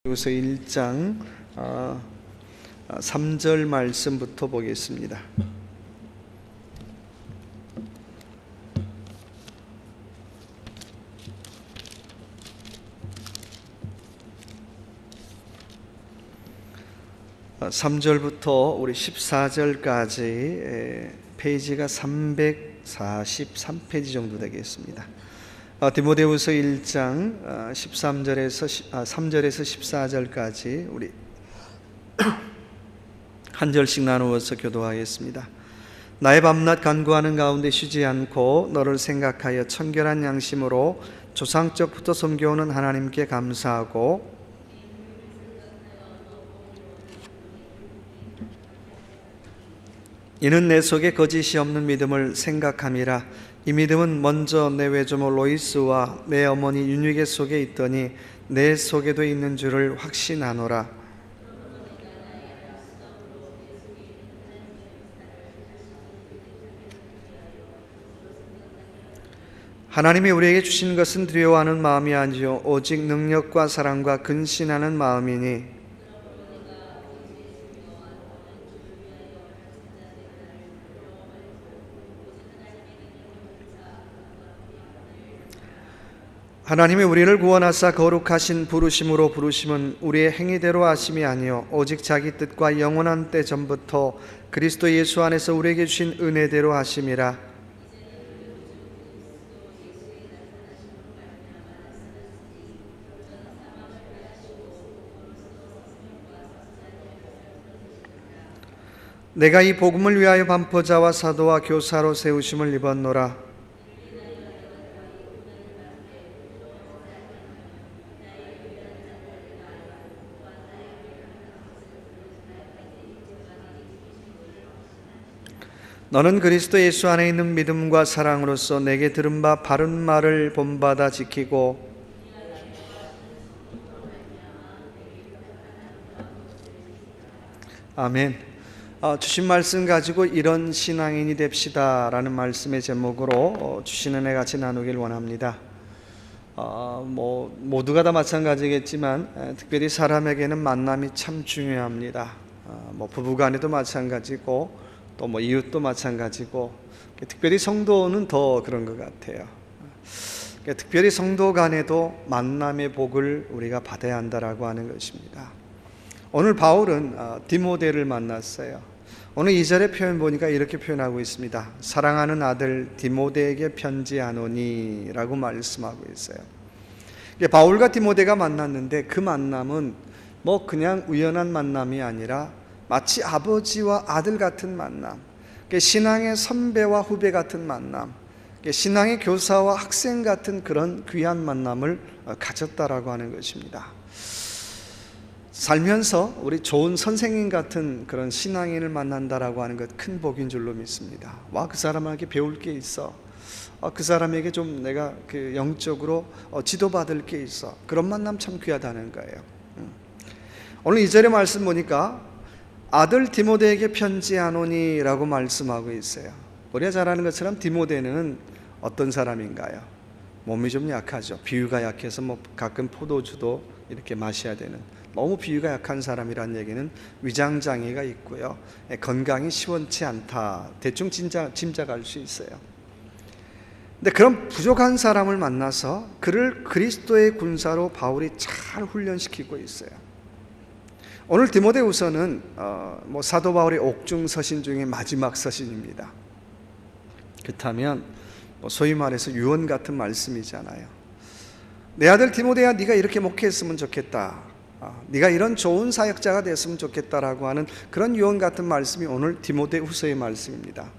디모데후서 1장 3절 말씀부터 보겠습니다. (3절부터) 우리 14절까지 페이지가 343페이지 정도 되겠습니다. 디모데후서 1장 3절에서 14절까지 우리 한 절씩 나누어서 교도하겠습니다. 나의 밤낮 간구하는 가운데 쉬지 않고 너를 생각하여 청결한 양심으로 조상적부터 섬겨오는 하나님께 감사하고 이는 내 속에 거짓이 없는 믿음을 생각함이라. 이 믿음은 먼저 내 외조모 로이스와 내 어머니 윤유게 속에 있더니 내 속에도 있는 줄을 확신하노라. 하나님이 우리에게 주신 것은 두려워하는 마음이 아니요 오직 능력과 사랑과 근신하는 마음이니 하나님이 우리를 구원하사 거룩하신 부르심으로 부르심은 우리의 행위대로 하심이 아니요 오직 자기 뜻과 영원한 때 전부터 그리스도 예수 안에서 우리에게 주신 은혜대로 하심이라. 내가 이 복음을 위하여 반포자와 사도와 교사로 세우심을 입었노라. 너는 그리스도 예수 안에 있는 믿음과 사랑으로서 내게 들은 바 바른 말을 본받아 지키고 아멘. 주신 말씀 가지고 이런 신앙인이 됩시다 라는 말씀의 제목으로 주시는 애 같이 나누길 원합니다. 모두가 다 마찬가지겠지만 특별히 사람에게는 만남이 참 중요합니다. 부부간에도 마찬가지고 또 이웃도 마찬가지고 특별히 성도는 더 그런 것 같아요. 특별히 성도 간에도 만남의 복을 우리가 받아야 한다라고 하는 것입니다. 오늘 바울은 디모데를 만났어요. 오늘 2절의 표현 보니까 이렇게 표현하고 있습니다. 사랑하는 아들 디모데에게 편지하노니 라고 말씀하고 있어요. 바울과 디모데가 만났는데 그 만남은 그냥 우연한 만남이 아니라 마치 아버지와 아들 같은 만남, 신앙의 선배와 후배 같은 만남, 신앙의 교사와 학생 같은 그런 귀한 만남을 가졌다라고 하는 것입니다. 살면서 우리 좋은 선생님 같은 그런 신앙인을 만난다라고 하는 것 큰 복인 줄로 믿습니다. 그 사람에게 배울 게 있어. 그 사람에게 좀 내가 영적으로 지도받을 게 있어. 그런 만남 참 귀하다는 거예요. 오늘 2절의 말씀 보니까 아들 디모데에게 편지하노니 라고 말씀하고 있어요. 우리가 잘 아는 것처럼 디모데는 어떤 사람인가요? 몸이 좀 약하죠. 비위가 약해서 가끔 포도주도 이렇게 마셔야 되는, 너무 비위가 약한 사람이란 얘기는 위장장애가 있고요, 건강이 시원치 않다, 대충 짐작할 수 있어요. 근데 그런 부족한 사람을 만나서 그를 그리스도의 군사로 바울이 잘 훈련시키고 있어요. 오늘 디모데후서는 사도 바울의 옥중 서신 중에 마지막 서신입니다. 그렇다면 소위 말해서 유언 같은 말씀이잖아요. 내 아들 디모데야, 네가 이렇게 목회했으면 좋겠다, 네가 이런 좋은 사역자가 됐으면 좋겠다라고 하는 그런 유언 같은 말씀이 오늘 디모데후서의 말씀입니다.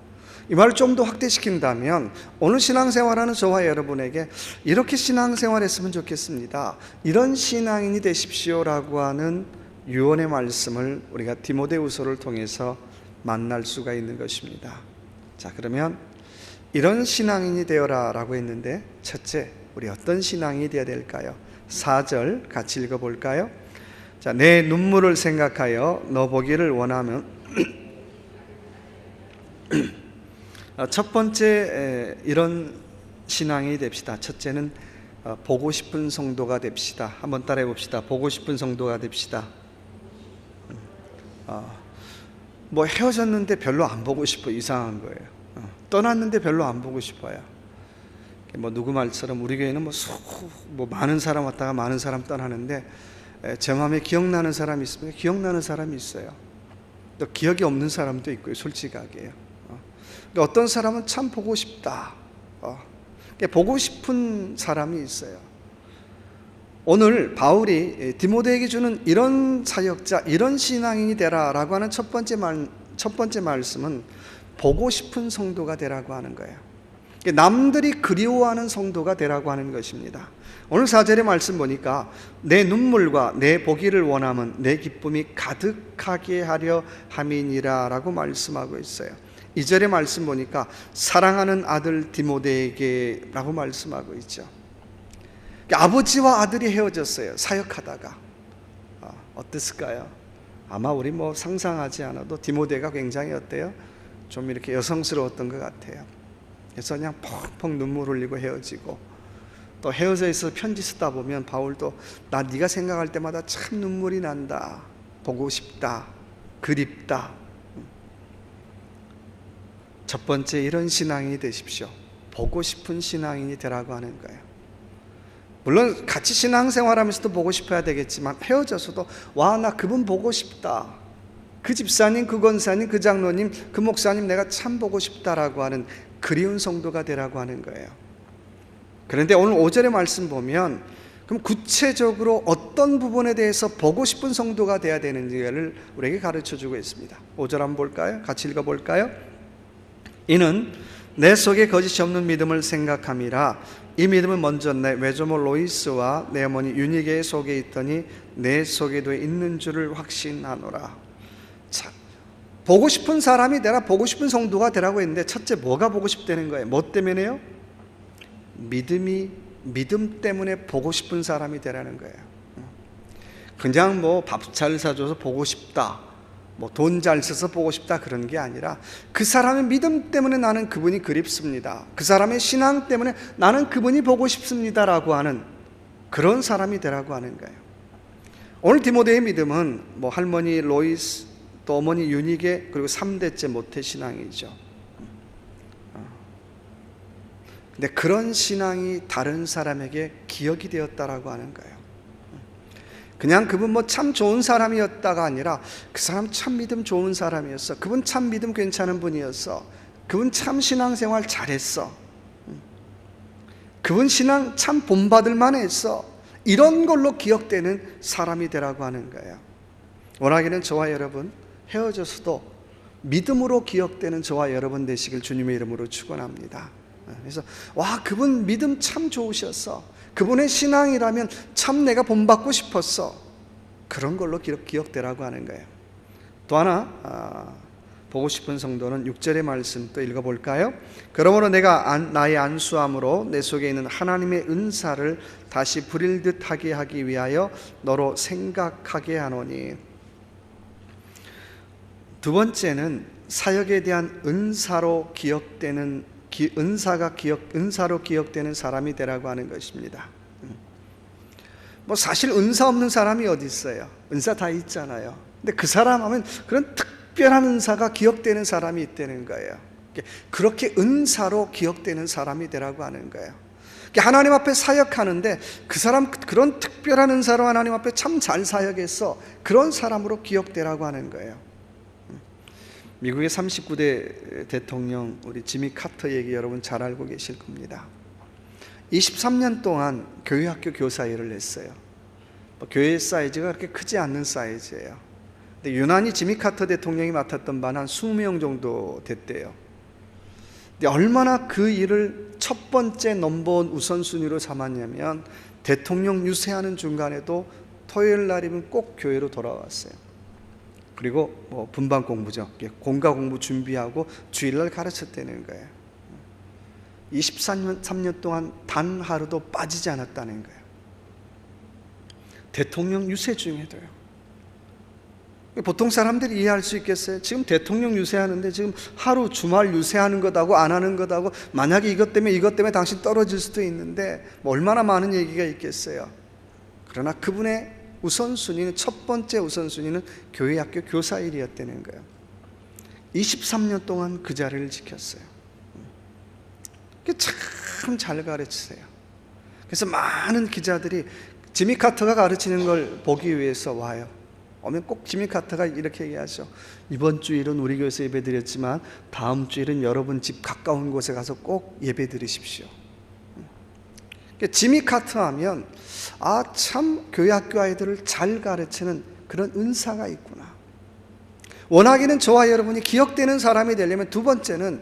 이 말을 좀 더 확대시킨다면 오늘 신앙생활하는 저와 여러분에게 이렇게 신앙생활했으면 좋겠습니다, 이런 신앙인이 되십시오라고 하는 유언의 말씀을 우리가 디모데후서를 통해서 만날 수가 있는 것입니다. 자, 그러면 이런 신앙인이 되어라 라고 했는데, 첫째, 우리 어떤 신앙인이 되어야 될까요? 4절 같이 읽어볼까요? 자, 내 눈물을 생각하여 너 보기를 원하면 첫 번째 이런 신앙이 됩시다. 첫째는 보고 싶은 성도가 됩시다. 한번 따라해 봅시다. 보고 싶은 성도가 됩시다. 뭐 헤어졌는데 별로 안 보고 싶어. 이상한 거예요. 떠났는데 별로 안 보고 싶어요. 뭐 누구 말처럼 우리 교회는 뭐 많은 사람 왔다가 많은 사람 떠나는데 제 마음에 기억나는 사람이 있으면 기억나는 사람이 있어요. 또 기억이 없는 사람도 있고요. 솔직하게요. 어떤 사람은 참 보고 싶다. 보고 싶은 사람이 있어요. 오늘 바울이 디모데에게 주는 이런 사역자, 이런 신앙인이 되라라고 하는 첫 번째 말씀은 보고 싶은 성도가 되라고 하는 거예요. 남들이 그리워하는 성도가 되라고 하는 것입니다. 오늘 4절의 말씀 보니까 내 눈물과 내 보기를 원함은 내 기쁨이 가득하게 하려 함이니라 라고 말씀하고 있어요. 2절의 말씀 보니까 사랑하는 아들 디모데에게 라고 말씀하고 있죠. 아버지와 아들이 헤어졌어요. 사역하다가. 어땠을까요? 아마 우리 뭐 상상하지 않아도 디모데가 굉장히 어때요? 좀 이렇게 여성스러웠던 것 같아요. 그래서 그냥 펑펑 눈물 흘리고 헤어지고, 또 헤어져 있어서 편지 쓰다 보면 바울도 나 네가 생각할 때마다 참 눈물이 난다. 보고 싶다. 그립다. 첫 번째, 이런 신앙인이 되십시오. 보고 싶은 신앙인이 되라고 하는 거예요. 물론 같이 신앙생활하면서도 보고 싶어야 되겠지만 헤어져서도 와, 나 그분 보고 싶다. 그 집사님, 그 권사님, 그 장로님, 그 목사님 내가 참 보고 싶다라고 하는 그리운 성도가 되라고 하는 거예요. 그런데 오늘 5절의 말씀 보면 그럼 구체적으로 어떤 부분에 대해서 보고 싶은 성도가 되어야 되는지를 우리에게 가르쳐주고 있습니다. 5절 한번 볼까요? 같이 읽어볼까요? 이는 내 속에 거짓이 없는 믿음을 생각함이라. 이 믿음은 먼저 내 외조모 로이스와 내 어머니 유니게의 속에 있더니 내 속에도 있는 줄을 확신하노라. 자, 보고 싶은 사람이 되라, 보고 싶은 성도가 되라고 했는데 첫째 뭐가 보고 싶다는 거예요? 뭐 때문에요? 믿음 때문에 보고 싶은 사람이 되라는 거예요. 그냥 뭐 밥 잘 사줘서 보고 싶다, 뭐 돈 잘 써서 보고 싶다, 그런 게 아니라 그 사람의 믿음 때문에 나는 그분이 그립습니다. 그 사람의 신앙 때문에 나는 그분이 보고 싶습니다라고 하는 그런 사람이 되라고 하는 거예요. 오늘 디모데의 믿음은 뭐 할머니 로이스, 또 어머니 유니게, 그리고 3대째 모태신앙이죠. 근데 그런 신앙이 다른 사람에게 기억이 되었다라고 하는 거예요. 그냥 그분 뭐 참 좋은 사람이었다가 아니라 그 사람 참 믿음 좋은 사람이었어. 그분 참 믿음 괜찮은 분이었어. 그분 참 신앙생활 잘했어. 그분 신앙 참 본받을 만했어. 이런 걸로 기억되는 사람이 되라고 하는 거예요. 원하기는 저와 여러분 헤어져서도 믿음으로 기억되는 저와 여러분 되시길 주님의 이름으로 축원합니다. 그래서 와, 그분 믿음 참 좋으셨어. 그분의 신앙이라면 참 내가 본받고 싶었어. 그런 걸로 기억되라고 하는 거예요. 또 하나 보고 싶은 성도는 6절의 말씀 또 읽어볼까요? 그러므로 내가 나의 안수함으로 내 속에 있는 하나님의 은사를 다시 부릴 듯하게 하기 위하여 너로 생각하게 하노니. 두 번째는 사역에 대한 은사로 기억되는, 은사로 기억되는 사람이 되라고 하는 것입니다. 뭐 사실 은사 없는 사람이 어디 있어요? 은사 다 있잖아요. 근데 그 사람 하면 그런 특별한 은사가 기억되는 사람이 있다는 거예요. 그렇게 은사로 기억되는 사람이 되라고 하는 거예요. 하나님 앞에 사역하는데 그 사람 그런 특별한 은사로 하나님 앞에 참 잘 사역했어. 그런 사람으로 기억되라고 하는 거예요. 미국의 39대 대통령 우리 지미 카터 얘기 여러분 잘 알고 계실 겁니다. 23년 동안 교회학교 교사 일을 했어요. 교회 사이즈가 그렇게 크지 않는 사이즈예요. 근데 유난히 지미 카터 대통령이 맡았던 반 한 20명 정도 됐대요. 근데 얼마나 그 일을 첫 번째 넘버원 우선순위로 삼았냐면 대통령 유세하는 중간에도 토요일 날이면 꼭 교회로 돌아왔어요. 그리고 뭐 분반 공부죠. 공과 공부 준비하고 주일날 가르쳤다는 거예요. 23년 동안 단 하루도 빠지지 않았다는 거예요. 대통령 유세 중에도요. 보통 사람들이 이해할 수 있겠어요? 지금 대통령 유세하는데 지금 하루 주말 유세하는 것하고 안 하는 것하고 만약에 이것 때문에 당신 떨어질 수도 있는데 뭐 얼마나 많은 얘기가 있겠어요. 그러나 그분의 우선순위는, 첫 번째 우선순위는 교회 학교 교사 일이었다는 거예요. 23년 동안 그 자리를 지켰어요. 참 잘 가르치세요. 그래서 많은 기자들이 지미 카터가 가르치는 걸 보기 위해서 와요. 오면 꼭 지미 카터가 이렇게 얘기하죠. 이번 주일은 우리 교회에서 예배 드렸지만 다음 주일은 여러분 집 가까운 곳에 가서 꼭 예배 드리십시오. 지미 카터 하면 참 교회 학교 아이들을 잘 가르치는 그런 은사가 있구나. 원하기는 저와 여러분이 기억되는 사람이 되려면 두 번째는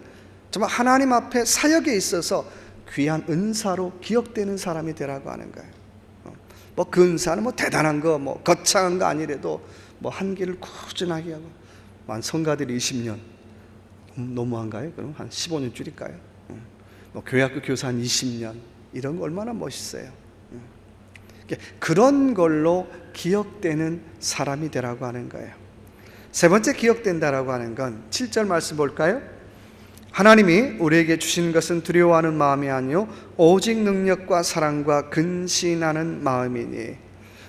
정말 하나님 앞에 사역에 있어서 귀한 은사로 기억되는 사람이 되라고 하는 거예요. 뭐 그 은사는 뭐 대단한 거, 뭐 거창한 거 아니래도 뭐 한 길을 꾸준하게 하고, 한 성가들이 20년 너무한가요? 그럼 한 15년 줄일까요? 뭐 교회학교 교사 한 20년, 이런 거 얼마나 멋있어요. 그런 걸로 기억되는 사람이 되라고 하는 거예요. 세 번째 기억된다라고 하는 건 7절 말씀 볼까요? 하나님이 우리에게 주신 것은 두려워하는 마음이 아니요 오직 능력과 사랑과 근신하는 마음이니.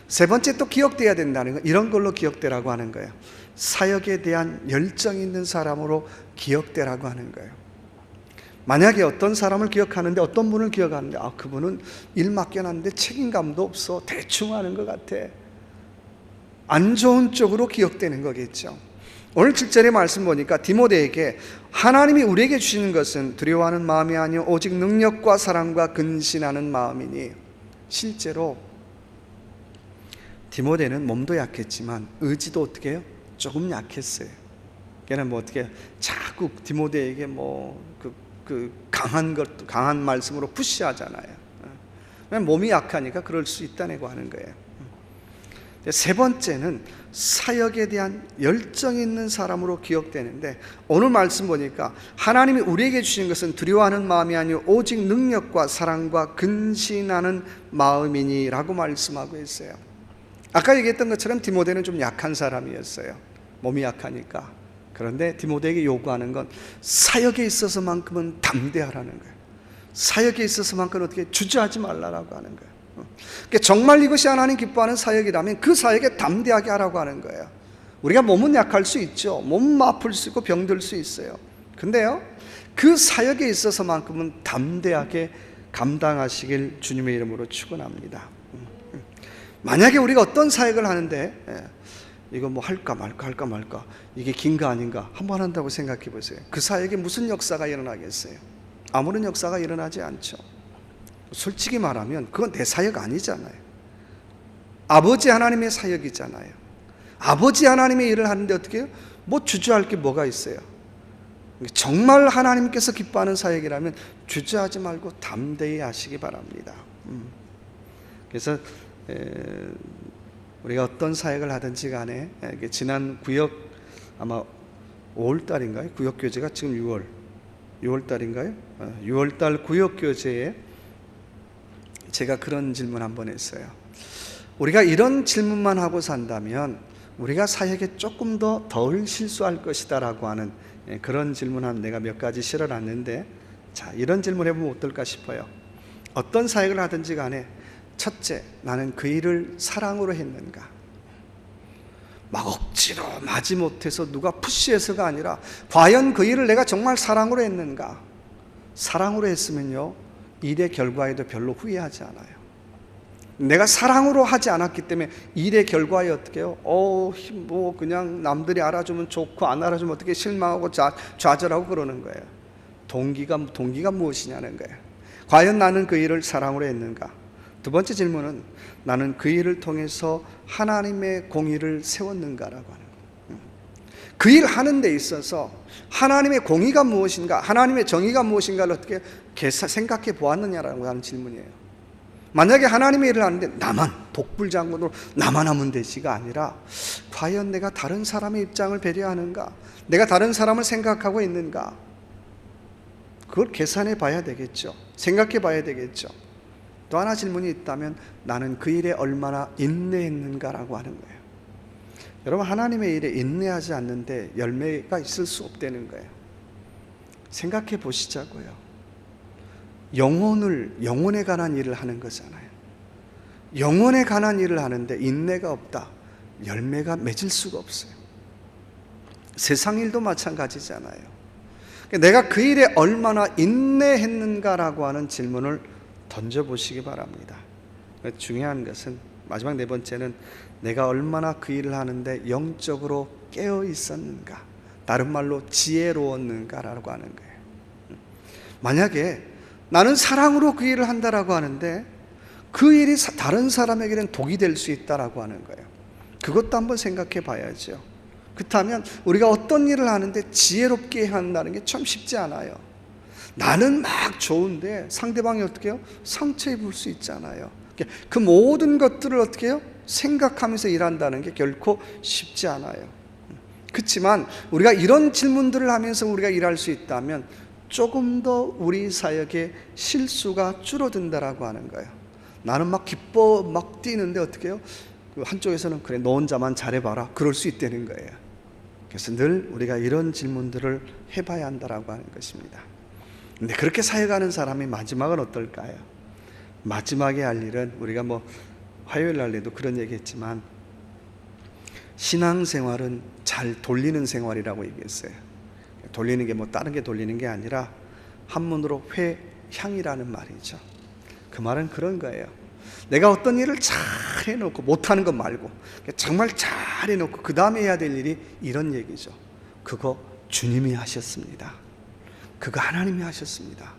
세 번째 또 기억돼야 된다는 건 이런 걸로 기억되라고 하는 거예요. 사역에 대한 열정 있는 사람으로 기억되라고 하는 거예요. 만약에 어떤 사람을 기억하는데, 어떤 분을 기억하는데 그분은 일 맡겨놨는데 책임감도 없어, 대충 하는 것 같아, 안 좋은 쪽으로 기억되는 거겠죠. 오늘 7절의 말씀 보니까 디모데에게 하나님이 우리에게 주시는 것은 두려워하는 마음이 아니요 오직 능력과 사랑과 근신하는 마음이니. 실제로 디모데는 몸도 약했지만 의지도 어떻게 해요? 조금 약했어요. 걔는 뭐 어떻게 자꾸 디모데에게 강한 말씀으로 푸시하잖아요. 몸이 약하니까 그럴 수 있다고 하는 거예요. 세 번째는 사역에 대한 열정 있는 사람으로 기억되는데, 오늘 말씀 보니까 하나님이 우리에게 주신 것은 두려워하는 마음이 아니요 오직 능력과 사랑과 근신하는 마음이니 라고 말씀하고 있어요. 아까 얘기했던 것처럼 디모데는 좀 약한 사람이었어요. 몸이 약하니까. 그런데 디모데에게 요구하는 건 사역에 있어서만큼은 담대하라는 거예요. 사역에 있어서만큼은 어떻게 주저하지 말라라고 하는 거예요. 그러니까 정말 이것이 하나님 기뻐하는 사역이라면 그 사역에 담대하게 하라고 하는 거예요. 우리가 몸은 약할 수 있죠. 몸 아플 수 있고 병들 수 있어요. 근데요, 그 사역에 있어서만큼은 담대하게 감당하시길 주님의 이름으로 축원합니다. 만약에 우리가 어떤 사역을 하는데 이거 뭐 할까 말까 이게 긴가 아닌가 한번 한다고 생각해 보세요. 그 사역에 무슨 역사가 일어나겠어요? 아무런 역사가 일어나지 않죠. 솔직히 말하면 그건 내 사역 아니잖아요. 아버지 하나님의 사역이잖아요. 아버지 하나님의 일을 하는데 어떻게 해요? 뭐 주저할 게 뭐가 있어요? 정말 하나님께서 기뻐하는 사역이라면 주저하지 말고 담대히 하시기 바랍니다. 그래서 우리가 어떤 사역을 하든지 간에 지난 구역 아마 5월달인가요? 구역교제가 지금 6월달인가요? 6월달 구역교제에 제가 그런 질문 한번 했어요. 우리가 이런 질문만 하고 산다면 우리가 사역에 조금 더 덜 실수할 것이다 라고 하는 그런 질문을 내가 몇 가지 실어놨는데, 자, 이런 질문 해보면 어떨까 싶어요. 어떤 사역을 하든지 간에 첫째, 나는 그 일을 사랑으로 했는가? 막 억지로 마지못해서 누가 푸시해서가 아니라 과연 그 일을 내가 정말 사랑으로 했는가? 사랑으로 했으면요, 일의 결과에도 별로 후회하지 않아요. 내가 사랑으로 하지 않았기 때문에 일의 결과에 어떻게 해요? 뭐 그냥 남들이 알아주면 좋고 안 알아주면 어떻게 실망하고 좌절하고 그러는 거예요. 동기가 무엇이냐는 거예요. 과연 나는 그 일을 사랑으로 했는가? 두 번째 질문은 나는 그 일을 통해서 하나님의 공의를 세웠는가라고 하는 거예요. 그 일 하는 데 있어서 하나님의 공의가 무엇인가, 하나님의 정의가 무엇인가를 어떻게 생각해 보았느냐라고 하는 질문이에요. 만약에 하나님의 일을 하는데 나만 독불장군으로 나만 하면 되지가 아니라 과연 내가 다른 사람의 입장을 배려하는가, 내가 다른 사람을 생각하고 있는가, 그걸 계산해 봐야 되겠죠. 생각해 봐야 되겠죠. 또 하나 질문이 있다면 나는 그 일에 얼마나 인내했는가라고 하는 거예요. 여러분, 하나님의 일에 인내하지 않는데 열매가 있을 수 없다는 거예요. 생각해 보시자고요. 영혼에 관한 일을 하는 거잖아요. 영혼에 관한 일을 하는데 인내가 없다, 열매가 맺을 수가 없어요. 세상 일도 마찬가지잖아요. 내가 그 일에 얼마나 인내했는가라고 하는 질문을 던져보시기 바랍니다. 중요한 것은, 마지막 네 번째는 내가 얼마나 그 일을 하는데 영적으로 깨어 있었는가, 다른 말로 지혜로웠는가라고 하는 거예요. 만약에 나는 사랑으로 그 일을 한다라고 하는데 그 일이 다른 사람에게는 독이 될 수 있다라고 하는 거예요. 그것도 한번 생각해 봐야죠. 그렇다면 우리가 어떤 일을 하는데 지혜롭게 한다는 게 참 쉽지 않아요. 나는 막 좋은데 상대방이 어떻게 해요? 상처 입을 수 있잖아요. 그 모든 것들을 어떻게 해요? 생각하면서 일한다는 게 결코 쉽지 않아요. 그렇지만 우리가 이런 질문들을 하면서 우리가 일할 수 있다면 조금 더 우리 사역의 실수가 줄어든다라고 하는 거예요. 나는 막 기뻐 막 뛰는데 어떻게 해요? 한쪽에서는 그래, 너 혼자만 잘해봐라, 그럴 수 있다는 거예요. 그래서 늘 우리가 이런 질문들을 해봐야 한다라고 하는 것입니다. 근데 그렇게 사역하는 사람이 마지막은 어떨까요? 마지막에 할 일은, 우리가 뭐 화요일 날에도 그런 얘기 했지만, 신앙생활은 잘 돌리는 생활이라고 얘기했어요. 돌리는 게 뭐 다른 게 돌리는 게 아니라 한문으로 회향이라는 말이죠. 그 말은 그런 거예요. 내가 어떤 일을 잘 해놓고, 못하는 것 말고 정말 잘 해놓고 그 다음에 해야 될 일이 이런 얘기죠. 그거 주님이 하셨습니다. 그거 하나님이 하셨습니다.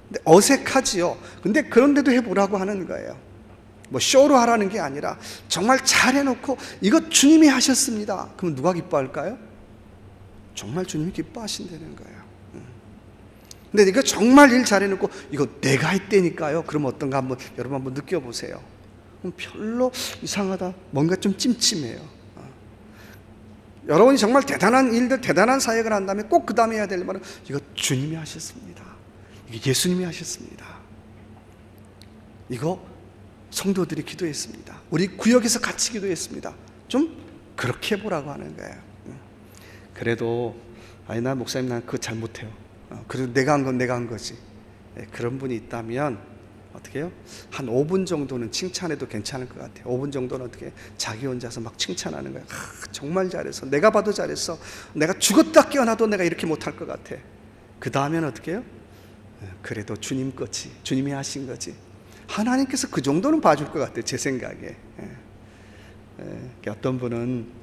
근데 어색하지요. 근데 그런데도 해보라고 하는 거예요. 뭐 쇼로 하라는 게 아니라 정말 잘 해놓고 이거 주님이 하셨습니다. 그럼 누가 기뻐할까요? 정말 주님이 기뻐하신다는 거예요. 근데 이거 정말 일 잘해놓고 이거 내가 했다니까요, 그럼 어떤가 한번 여러분 한번 느껴보세요. 그럼 별로 이상하다, 뭔가 좀 찜찜해요. 여러분이 정말 대단한 일들, 대단한 사역을 한다면 꼭 그 다음에 해야 될 말은 이거 주님이 하셨습니다, 이게 예수님이 하셨습니다, 이거 성도들이 기도했습니다, 우리 구역에서 같이 기도했습니다, 좀 그렇게 해보라고 하는 거예요. 그래도 아니, 나 목사님, 난 그거 잘 못해요, 그래도 내가 한 건 내가 한 거지, 그런 분이 있다면 어떻게 해요? 한 5분 정도는 칭찬해도 괜찮을 것 같아요. 5분 정도는 어떻게 자기 혼자서 막 칭찬하는 거예요. 정말 잘했어, 내가 봐도 잘했어, 내가 죽었다 깨어나도 내가 이렇게 못할 것 같아. 그 다음엔 어떻게 해요? 그래도 주님 거지, 주님이 하신 거지. 하나님께서 그 정도는 봐줄 것 같아요, 제 생각에. 어떤 분은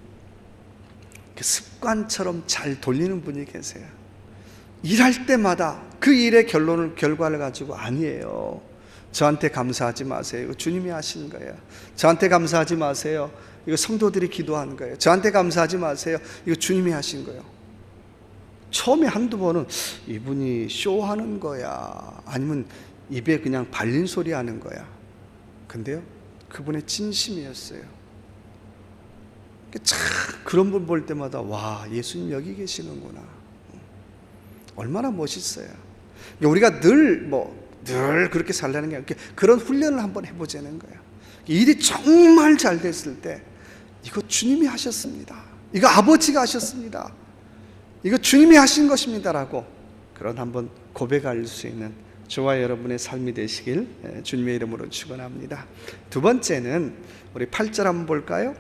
습관처럼 잘 돌리는 분이 계세요. 일할 때마다 그 일의 결과를 가지고, 아니에요, 저한테 감사하지 마세요, 이거 주님이 하시는 거예요. 저한테 감사하지 마세요, 이거 성도들이 기도하는 거예요. 저한테 감사하지 마세요, 이거 주님이 하신 거예요. 처음에 한두 번은 이분이 쇼하는 거야, 아니면 입에 그냥 발린 소리 하는 거야. 근데요, 그분의 진심이었어요. 참 그런 분 볼 때마다, 와, 예수님 여기 계시는구나, 얼마나 멋있어요. 우리가 늘 그렇게 살라는 게 아니라 그런 훈련을 한번 해보자는 거예요. 일이 정말 잘 됐을 때 이거 주님이 하셨습니다, 이거 아버지가 하셨습니다, 이거 주님이 하신 것입니다라고 그런 한번 고백할 수 있는 저와 여러분의 삶이 되시길 주님의 이름으로 축원합니다. 두 번째는 우리 8절 한번 볼까요?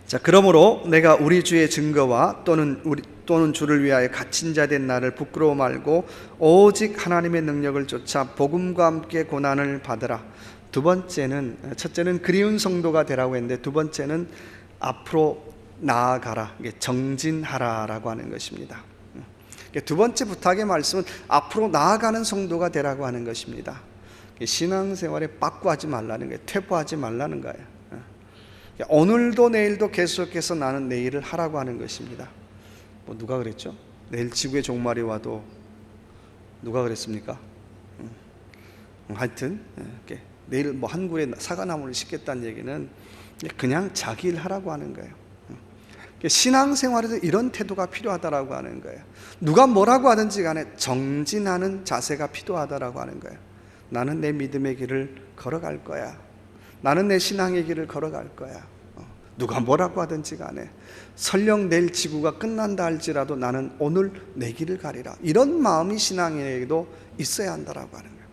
자, 그러므로 내가 우리 주의 증거와 또는 주를 위하여 갇힌 자 된 나를 부끄러워 말고 오직 하나님의 능력을 쫓아 복음과 함께 고난을 받으라. 두 번째는, 첫째는 그리운 성도가 되라고 했는데, 두 번째는 앞으로 나아가라, 정진하라라고 하는 것입니다. 두 번째 부탁의 말씀은 앞으로 나아가는 성도가 되라고 하는 것입니다. 신앙생활에 빠꾸하지 말라는 거예요. 퇴보하지 말라는 거예요. 오늘도 내일도 계속해서 나는 내 일을 하라고 하는 것입니다. 누가 그랬죠? 내일 지구의 종말이 와도 누가 그랬습니까? 하여튼 내일 한 그루의 사과나무를 심겠다는 얘기는 그냥 자기 일 하라고 하는 거예요. 신앙생활에도 이런 태도가 필요하다라고 하는 거예요. 누가 뭐라고 하든지 간에 정진하는 자세가 필요하다라고 하는 거예요. 나는 내 믿음의 길을 걸어갈 거야, 나는 내 신앙의 길을 걸어갈 거야, 누가 뭐라고 하든지 간에 설령 내일 지구가 끝난다 할지라도 나는 오늘 내 길을 가리라. 이런 마음이 신앙인에게도 있어야 한다라고 하는 거예요.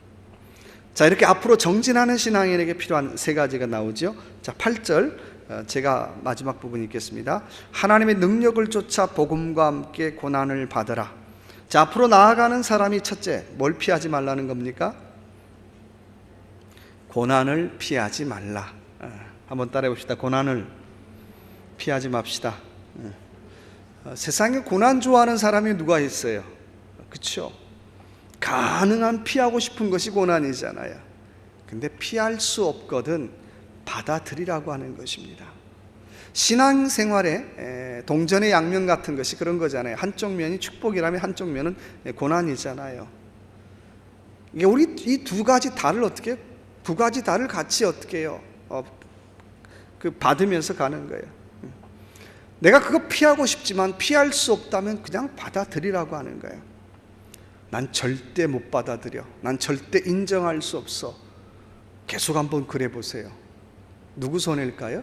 자, 이렇게 앞으로 정진하는 신앙인에게 필요한 세 가지가 나오죠. 자, 8절 제가 마지막 부분 읽겠습니다. 하나님의 능력을 쫓아 복음과 함께 고난을 받으라. 자, 앞으로 나아가는 사람이 첫째 뭘 피하지 말라는 겁니까? 고난을 피하지 말라. 한번 따라해 봅시다. 고난을 피하지 맙시다. 세상에 고난 좋아하는 사람이 누가 있어요? 그렇죠? 가능한 피하고 싶은 것이 고난이잖아요. 근데 피할 수 없거든 받아들이라고 하는 것입니다. 신앙생활에 동전의 양면 같은 것이 그런 거잖아요. 한쪽 면이 축복이라면 한쪽 면은 고난이잖아요. 이게 우리 이 두 가지 달을 어떻게 두 가지 달을 같이 어떻게 해요? 받으면서 가는 거예요. 내가 그거 피하고 싶지만 피할 수 없다면 그냥 받아들이라고 하는 거예요. 난 절대 못 받아들여. 난 절대 인정할 수 없어. 계속 한번 그래 보세요. 누구 손해일까요?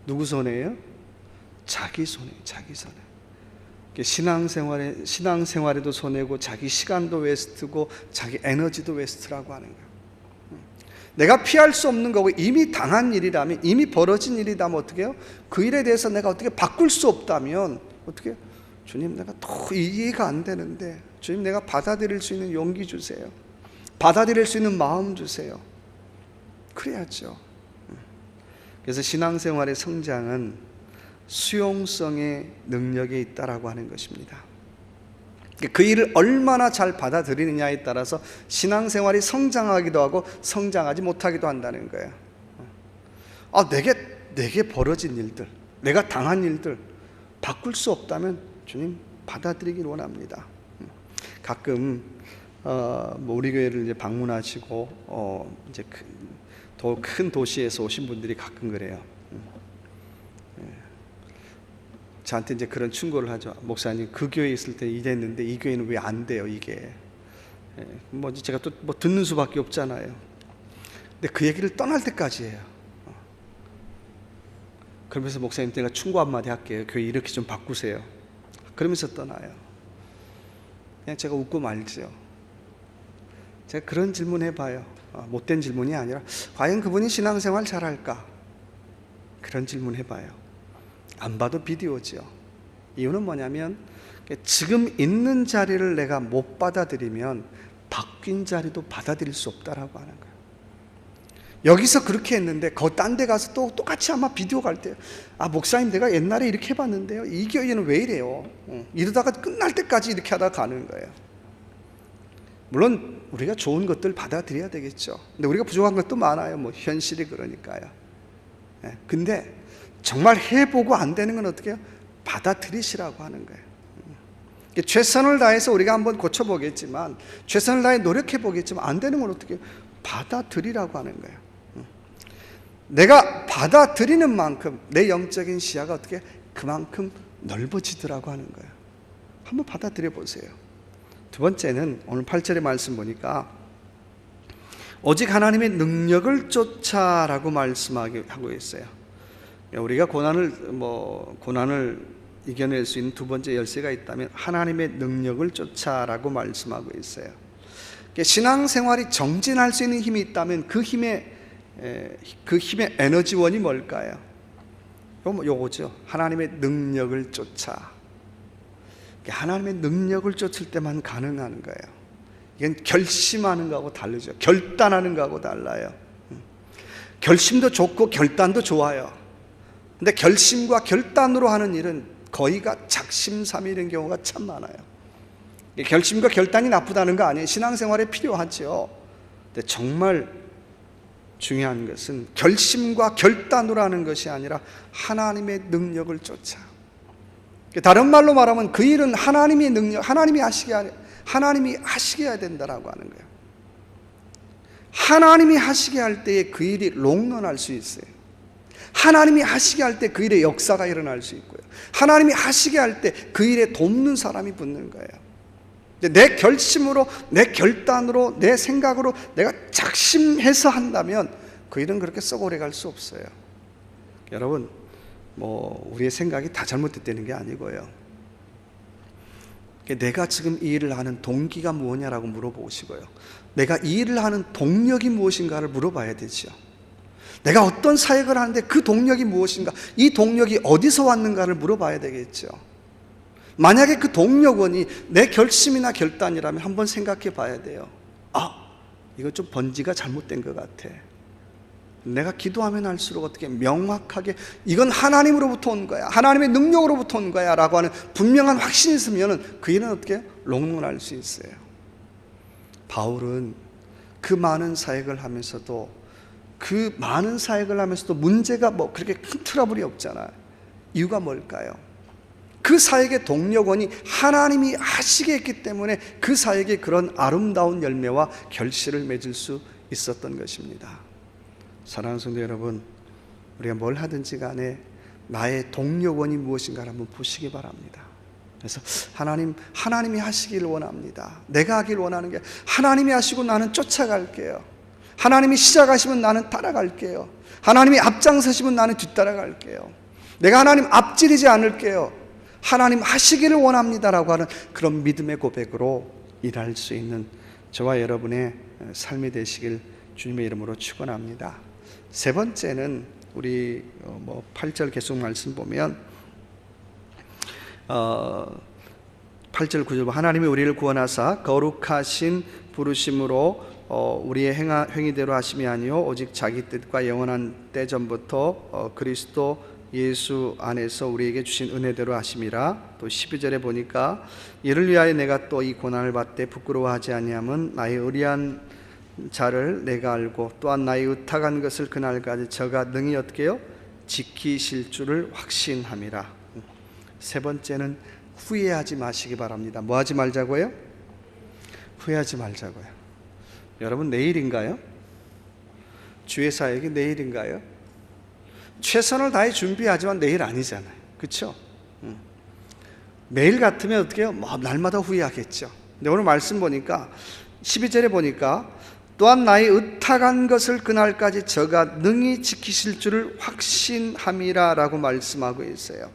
누구 손해예요? 자기 손해예요. 자기 손해. 신앙생활에도 손해고 자기 시간도 웨스트고 자기 에너지도 웨스트라고 하는 거예요. 내가 피할 수 없는 거고 이미 당한 일이라면, 이미 벌어진 일이라면 어떻게 해요? 그 일에 대해서 내가 어떻게 바꿀 수 없다면 어떻게 해요? 주님, 내가 더 이해가 안 되는데 주님, 내가 받아들일 수 있는 용기 주세요. 받아들일 수 있는 마음 주세요. 그래야죠. 그래서 신앙생활의 성장은 수용성의 능력에 있다라고 하는 것입니다. 그 일을 얼마나 잘 받아들이느냐에 따라서 신앙생활이 성장하기도 하고 성장하지 못하기도 한다는 거예요. 내게 벌어진 일들, 내가 당한 일들 바꿀 수 없다면 주님 받아들이길 원합니다. 가끔 우리 교회를 이제 방문하시고 이제 더 큰 도시에서 오신 분들이 가끔 그래요. 저한테 이제 그런 충고를 하죠. 목사님, 그 교회에 있을 때 이랬는데 이 교회는 왜 안 돼요, 이게? 제가 또 듣는 수밖에 없잖아요. 근데 그 얘기를 떠날 때까지 해요. 그러면서 목사님, 내가 충고 한마디 할게요. 교회 이렇게 좀 바꾸세요. 그러면서 떠나요. 그냥 제가 웃고 말죠. 제가 그런 질문 해봐요. 못된 질문이 아니라 과연 그분이 신앙생활 잘할까? 그런 질문 해봐요. 안 봐도 비디오죠. 이유는 뭐냐면 지금 있는 자리를 내가 못 받아들이면 바뀐 자리도 받아들일 수 없다라고 하는 거예요. 여기서 그렇게 했는데 딴 데 가서 또 똑같이 아마 비디오 갈 때 목사님, 내가 옛날에 이렇게 해봤는데요, 이 교회는 왜 이래요? 이러다가 끝날 때까지 이렇게 하다 가는 거예요. 물론 우리가 좋은 것들 받아들여야 되겠죠. 근데 우리가 부족한 것도 많아요. 현실이 그러니까요. 근데 정말 해보고 안 되는 건 어떻게 해요? 받아들이시라고 하는 거예요. 최선을 다해서 우리가 한번 고쳐보겠지만, 최선을 다해 노력해보겠지만 안 되는 건 어떻게 해요? 받아들이라고 하는 거예요. 내가 받아들이는 만큼 내 영적인 시야가 어떻게 해요? 그만큼 넓어지더라고 하는 거예요. 한번 받아들여 보세요. 두 번째는 오늘 8절의 말씀 보니까 오직 하나님의 능력을 쫓아라고 말씀하고 있어요. 우리가 고난을 이겨낼 수 있는 두 번째 열쇠가 있다면 하나님의 능력을 쫓아라고 말씀하고 있어요. 신앙생활이 정진할 수 있는 힘이 있다면 그 힘의 에너지원이 뭘까요? 요거죠. 하나님의 능력을 쫓아. 하나님의 능력을 쫓을 때만 가능한 거예요. 이건 결심하는 거하고 다르죠. 결단하는 거하고 달라요. 결심도 좋고 결단도 좋아요. 근데 결심과 결단으로 하는 일은 거의가 작심삼일인 경우가 참 많아요. 결심과 결단이 나쁘다는 거 아니에요. 신앙생활에 필요하죠. 근데 정말 중요한 것은 결심과 결단으로 하는 것이 아니라 하나님의 능력을 쫓아. 다른 말로 말하면 그 일은 하나님의 능력, 하나님이 하시게 해야 된다라고 하는 거예요. 하나님이 하시게 할 때에 그 일이 롱런할 수 있어요. 하나님이 하시게 할 때 그 일에 역사가 일어날 수 있고요. 하나님이 하시게 할 때 그 일에 돕는 사람이 붙는 거예요. 내 결심으로, 내 결단으로, 내 생각으로 내가 작심해서 한다면 그 일은 그렇게 썩 오래 갈 수 없어요. 여러분, 우리의 생각이 다 잘못됐다는 게 아니고요. 내가 지금 이 일을 하는 동기가 무엇냐라고 물어보시고요. 내가 이 일을 하는 동력이 무엇인가를 물어봐야 되죠. 내가 어떤 사역을 하는데 그 동력이 무엇인가, 이 동력이 어디서 왔는가를 물어봐야 되겠죠. 만약에 그 동력원이 내 결심이나 결단이라면 한번 생각해 봐야 돼요. 이거 좀 번지가 잘못된 것 같아. 내가 기도하면 할수록 어떻게 명확하게 이건 하나님으로부터 온 거야, 하나님의 능력으로부터 온 거야 라고 하는 분명한 확신이 있으면 그 일은 어떻게 롱런할 수 있어요. 바울은 그 많은 사역을 하면서도 문제가 그렇게 큰 트러블이 없잖아요. 이유가 뭘까요? 그 사역의 동력원이 하나님이 하시게 했기 때문에 그 사역에 그런 아름다운 열매와 결실을 맺을 수 있었던 것입니다. 사랑하는 성도 여러분, 우리가 뭘 하든지 간에 나의 동력원이 무엇인가를 한번 보시기 바랍니다. 그래서 하나님이 하시길 원합니다. 내가 하길 원하는 게, 하나님이 하시고 나는 쫓아갈게요. 하나님이 시작하시면 나는 따라갈게요. 하나님이 앞장서시면 나는 뒤따라갈게요. 내가 하나님 앞지르지 않을게요. 하나님 하시기를 원합니다라고 하는 그런 믿음의 고백으로 일할 수 있는 저와 여러분의 삶이 되시길 주님의 이름으로 축원합니다. 세 번째는 우리 8절 계속 말씀 보면 8절 9절 하나님이 우리를 구원하사 거룩하신 부르심으로 우리의 행위대로 하심이 아니요 오직 자기 뜻과 영원한 때 전부터 그리스도 예수 안에서 우리에게 주신 은혜대로 하심이라. 또 12절에 보니까 이를 위하여 내가 또 이 고난을 받되 부끄러워하지 아니함은 나의 의리한 자를 내가 알고 또한 나의 의탁한 것을 그날까지 저가 능히 어떻게 해요? 지키실 줄을 확신함이라. 세 번째는 후회하지 마시기 바랍니다. 뭐 하지 말자고요? 후회하지 말자고요. 여러분, 내일인가요? 주의 사역이 내일인가요? 최선을 다해 준비하지만 내일 아니잖아요. 그렇죠? 내일 같으면 어떻게 해요? 날마다 후회하겠죠. 근데 오늘 말씀 보니까 12절에 보니까 또한 나의 의탁한 것을 그날까지 저가 능히 지키실 줄을 확신함이라 라고 말씀하고 있어요.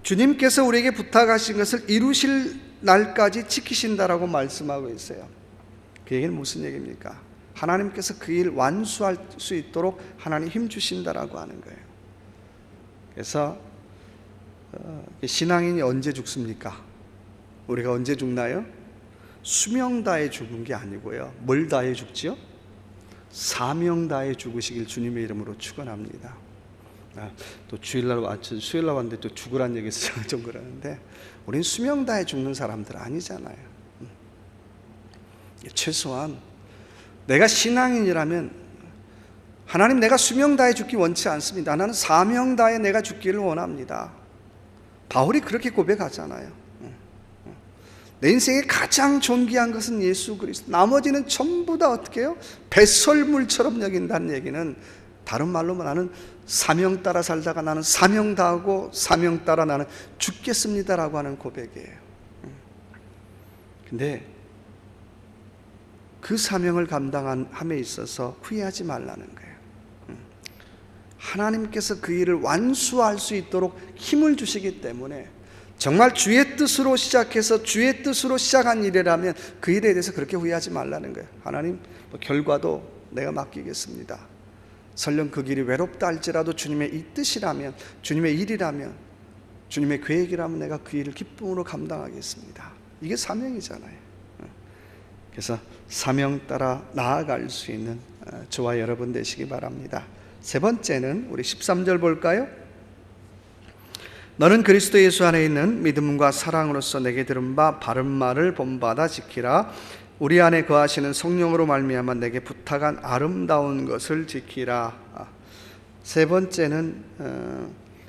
주님께서 우리에게 부탁하신 것을 이루실 날까지 지키신다라고 말씀하고 있어요. 그 얘기는 무슨 얘기입니까? 하나님께서 그 일 완수할 수 있도록 하나님 힘 주신다라고 하는 거예요. 그래서 신앙인이 언제 죽습니까? 우리가 언제 죽나요? 수명 다해 죽은 게 아니고요. 뭘 다해 죽지요? 사명 다해 죽으시길 주님의 이름으로 축원합니다. 또 수요일날 왔는데 또 죽으란 얘기에서 좀 그러는데, 우린 수명 다해 죽는 사람들 아니잖아요. 최소한 내가 신앙인이라면 하나님, 내가 수명 다해 죽기 원치 않습니다. 나는 사명 다해 내가 죽기를 원합니다. 바울이 그렇게 고백하잖아요. 내 인생에 가장 존귀한 것은 예수 그리스도, 나머지는 전부 다 어떻게 해요? 배설물처럼 여긴다는 얘기는, 다른 말로 나는 사명 따라 살다가 나는 사명 다하고 사명 따라 나는 죽겠습니다라고 하는 고백이에요. 근데 그 사명을 감당함에 있어서 후회하지 말라는 거예요. 하나님께서 그 일을 완수할 수 있도록 힘을 주시기 때문에, 정말 주의 뜻으로 시작해서 주의 뜻으로 시작한 일이라면 그 일에 대해서 그렇게 후회하지 말라는 거예요. 하나님, 결과도 내가 맡기겠습니다. 설령 그 길이 외롭다 할지라도 주님의 이 뜻이라면, 주님의 일이라면, 주님의 계획이라면 내가 그 일을 기쁨으로 감당하겠습니다. 이게 사명이잖아요. 그래서 사명 따라 나아갈 수 있는 저와 여러분 되시기 바랍니다. 세 번째는 우리 13절 볼까요? 너는 그리스도 예수 안에 있는 믿음과 사랑으로서 내게 들은 바 바른 말을 본받아 지키라. 우리 안에 거하시는 성령으로 말미암아 내게 부탁한 아름다운 것을 지키라. 세 번째는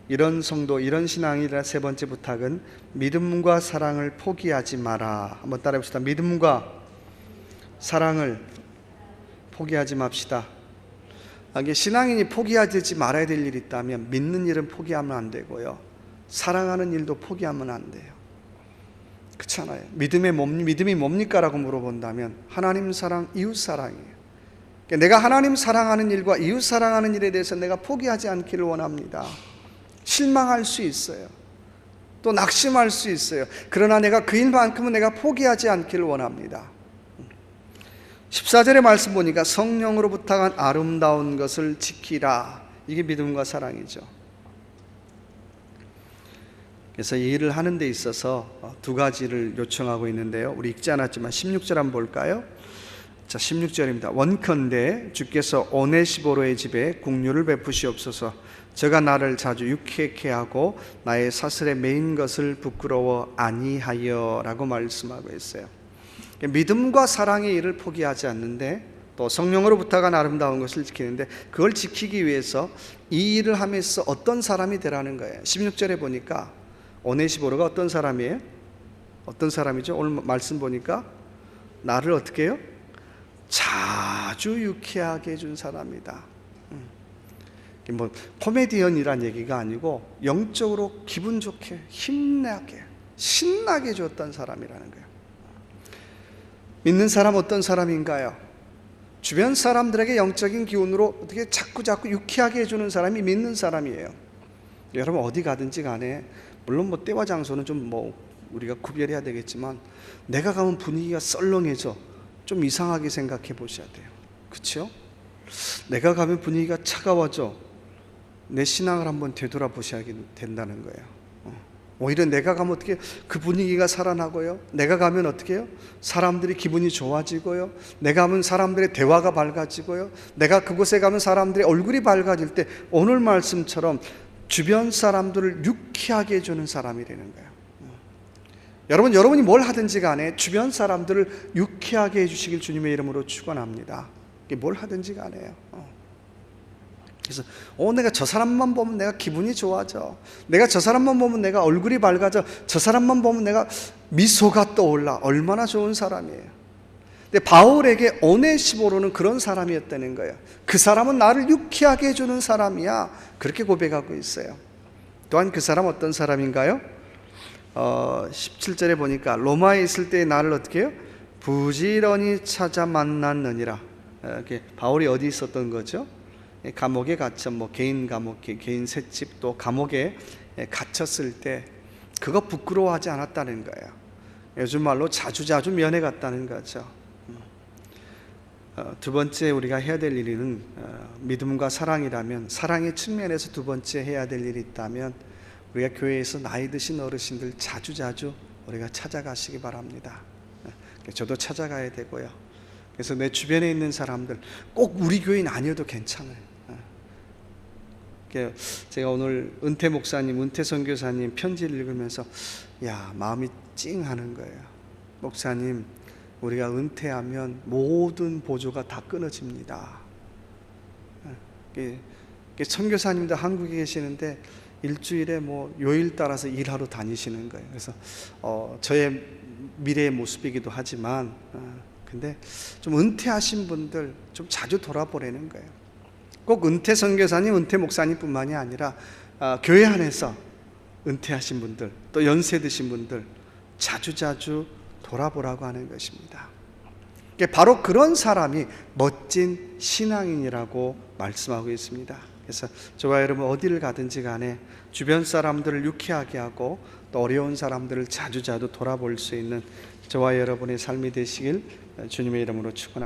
이런 성도, 이런 신앙이라 세 번째 부탁은 믿음과 사랑을 포기하지 마라. 한번 따라해 봅시다. 믿음과 사랑을 포기하지 맙시다. 이게 신앙인이 포기하지 말아야 될 일이 있다면 믿는 일은 포기하면 안 되고요, 사랑하는 일도 포기하면 안 돼요. 그렇잖아요. 믿음이 뭡니까? 라고 물어본다면 하나님 사랑, 이웃 사랑이에요. 내가 하나님 사랑하는 일과 이웃 사랑하는 일에 대해서 내가 포기하지 않기를 원합니다. 실망할 수 있어요. 또 낙심할 수 있어요. 그러나 내가 그 일만큼은 내가 포기하지 않기를 원합니다. 14절의 말씀 보니까 성령으로부터 간 아름다운 것을 지키라. 이게 믿음과 사랑이죠. 그래서 이 일을 하는 데 있어서 두 가지를 요청하고 있는데요. 우리 읽지 않았지만 16절 한번 볼까요? 자, 16절입니다. 원컨대 주께서 오네시보로의 집에 국류를 베푸시옵소서. 저가 나를 자주 유쾌케 하고 나의 사슬에 매인 것을 부끄러워 아니하여 라고 말씀하고 있어요. 믿음과 사랑의 일을 포기하지 않는데 또 성령으로부터 간 아름다운 것을 지키는데 그걸 지키기 위해서 이 일을 하면서 어떤 사람이 되라는 거예요. 16절에 보니까 오네시보로가 어떤 사람이에요? 어떤 사람이죠? 오늘 말씀 보니까 나를 어떻게 해요? 자주 유쾌하게 해준 사람이다. 뭐 코미디언이란 얘기가 아니고 영적으로 기분 좋게 힘나게 신나게 줬던 사람이라는 거예요. 믿는 사람 어떤 사람인가요? 주변 사람들에게 영적인 기운으로 어떻게 자꾸 유쾌하게 해주는 사람이 믿는 사람이에요. 여러분 어디 가든지 간에 물론 뭐 때와 장소는 좀 뭐 우리가 구별해야 되겠지만 내가 가면 분위기가 썰렁해져 좀 이상하게 생각해 보셔야 돼요. 그렇죠? 내가 가면 분위기가 차가워져 내 신앙을 한번 되돌아보셔야 된다는 거예요. 오히려 내가 가면 어떻게 그 분위기가 살아나고요. 내가 가면 어떻게 해요? 사람들이 기분이 좋아지고요. 내가 가면 사람들의 대화가 밝아지고요. 내가 그곳에 가면 사람들의 얼굴이 밝아질 때 오늘 말씀처럼 주변 사람들을 유쾌하게 해주는 사람이 되는 거예요. 여러분이 뭘 하든지 간에 주변 사람들을 유쾌하게 해주시길 주님의 이름으로 축원합니다. 뭘 하든지 간에요. 그래서 내가 저 사람만 보면 내가 기분이 좋아져. 내가 저 사람만 보면 내가 얼굴이 밝아져. 저 사람만 보면 내가 미소가 떠올라. 얼마나 좋은 사람이에요. 근데 바울에게 오네시보로는 그런 사람이었다는 거예요. 그 사람은 나를 유쾌하게 해주는 사람이야. 그렇게 고백하고 있어요. 또한 그 사람 어떤 사람인가요? 17절에 보니까 로마에 있을 때 나를 어떻게 해요? 부지런히 찾아 만났느니라. 바울이 어디 있었던 거죠? 감옥에 갇혀 개인 감옥, 개인 셋집 또 감옥에 갇혔을 때 그거 부끄러워하지 않았다는 거예요. 요즘 말로 자주 면회 갔다는 거죠. 두 번째 우리가 해야 될 일은 믿음과 사랑이라면 사랑의 측면에서 두 번째 해야 될 일이 있다면 우리가 교회에서 나이 드신 어르신들 자주 우리가 찾아가시기 바랍니다. 저도 찾아가야 되고요. 그래서 내 주변에 있는 사람들 꼭 우리 교인 아니어도 괜찮아요. 제가 오늘 은퇴 목사님, 은퇴 선교사님 편지를 읽으면서 마음이 찡하는 거예요. 목사님, 우리가 은퇴하면 모든 보조가 다 끊어집니다. 선교사님도 한국에 계시는데 일주일에 요일 따라서 일하러 다니시는 거예요. 그래서 저의 미래의 모습이기도 하지만 근데 좀 은퇴하신 분들 좀 자주 돌아보라는 거예요. 꼭 은퇴 선교사님, 은퇴 목사님 뿐만이 아니라 교회 안에서 은퇴하신 분들 또 연세 드신 분들 자주 돌아보라고 하는 것입니다. 바로 그런 사람이 멋진 신앙인이라고 말씀하고 있습니다. 그래서 저와 여러분 어디를 가든지 간에 주변 사람들을 유쾌하게 하고 또 어려운 사람들을 자주 돌아볼 수 있는 저와 여러분의 삶이 되시길 주님의 이름으로 축원합니다.